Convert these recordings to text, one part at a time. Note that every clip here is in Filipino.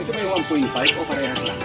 Ito ba yung 1.5 o parehas lang?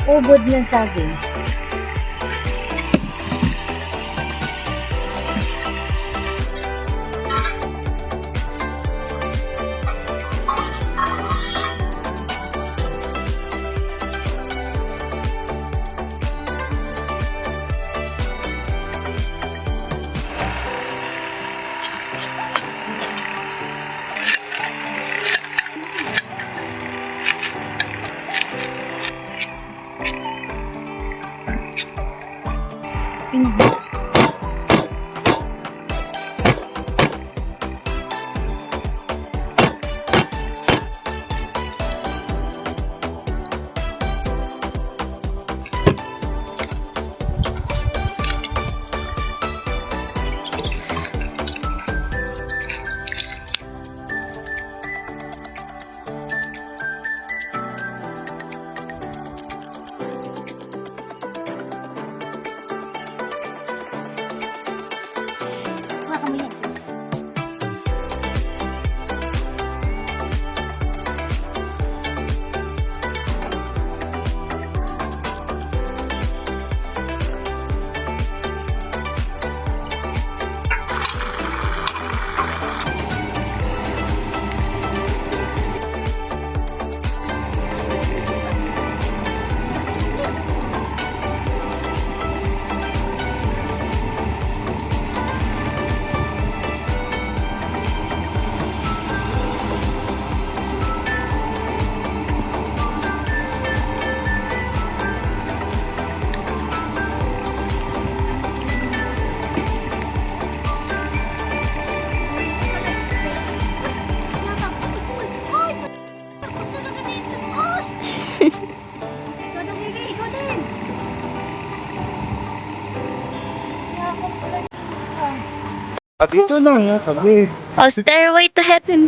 Ubod ng saging. At dito lang ya, sabi. Oh, stairway to heaven.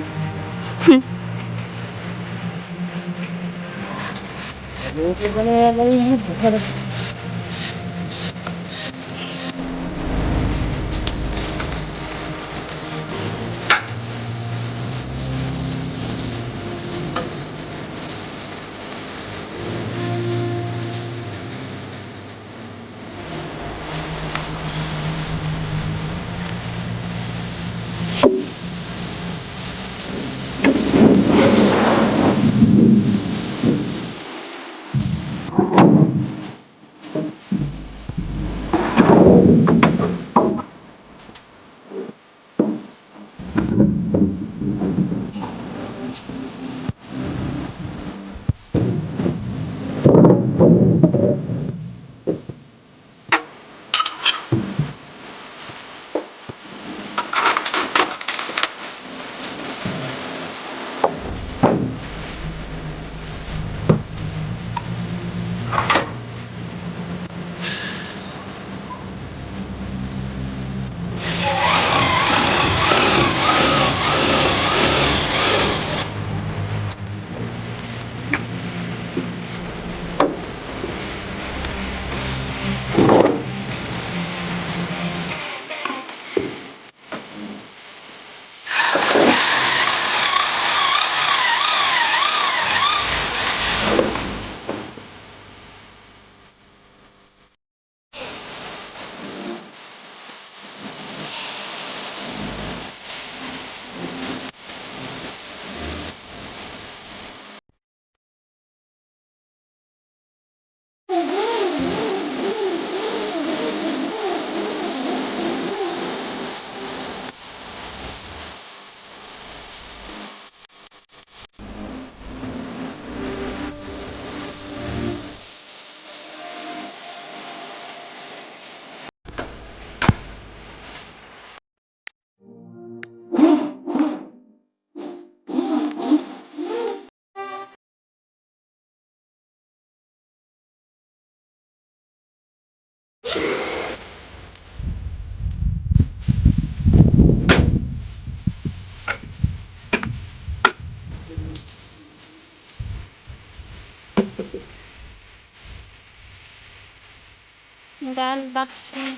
Nag-unboxing.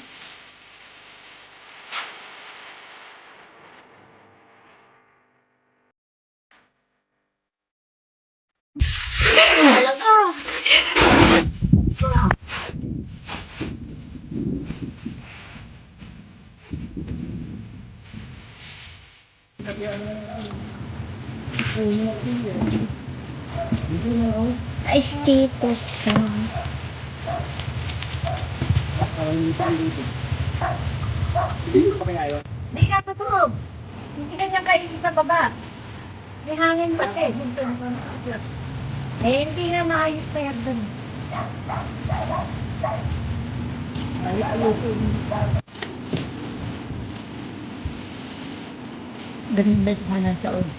Ay, status ka. Hindi ko kami ngayon. Hindi ka tutulog. Hindi ka niya kainin sa baba. May hangin pa eh. Eh, hindi na maayos pa yan dun. Ganda naman sa ulo.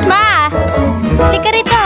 Ma! Hindi ka rito.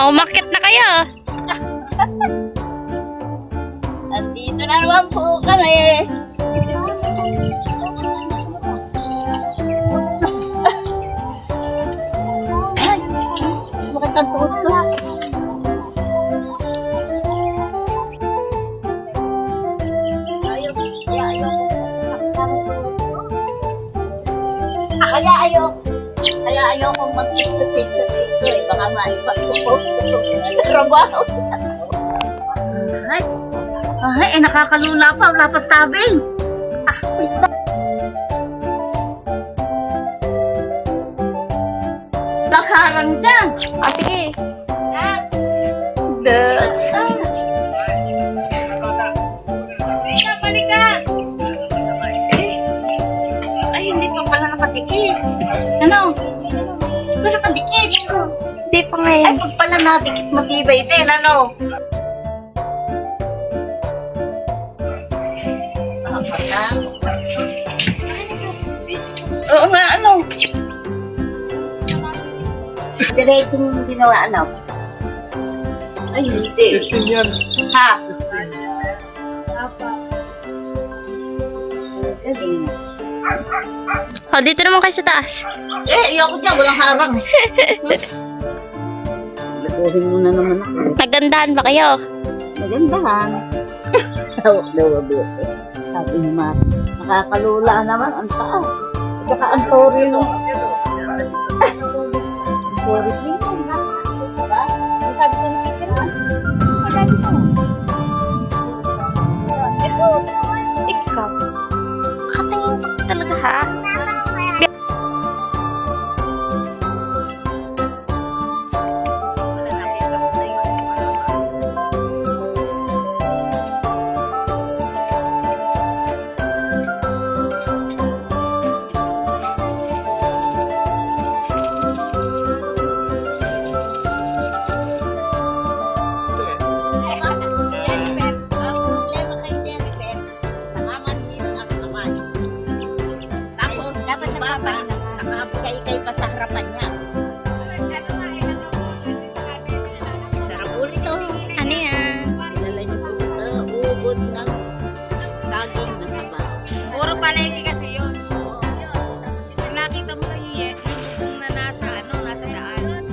Umakit na kayo. Andito na naman po kami. ang tuhod ko. Kaya ayaw kong mag-picture-picture. Baka ma-post ko trabaho. Ay, nakakalula pa. Wala pa sabing. Nakaharang dyan. Sige. That's... Ay, hindi pa pala nakadikit. Ano? Nakadikit. Di pa Ay, ngayon. pag pala nadikit, matibay din. Ano? Oo nga, ano? Diretso yung ginawa, ano? Ay, hindi. Testing yan. Ha? Testing. Galing na. Oh, dito naman kayo sa taas. Ayoko dyan. Walang harang. Laguhin mo na naman ako. Nagandahan ba kayo? Magandahan. Tawag daw mabuti. Sabi ni Mari. Nakakalula naman ang taas. At saka ang tori no. Ang tori din. Diba? Ang sabi ko nakikita. Sabi ko. Ito. Ikaw. Katingin ka talaga ha? Nakapagay pa sa harapan niya. Sarap ulit to. Ano yan? Kilala niyo po ito. Ubod ng saging na saba. Puro palengke kasi yun. Pag nakita mo yung yung na nasa daan.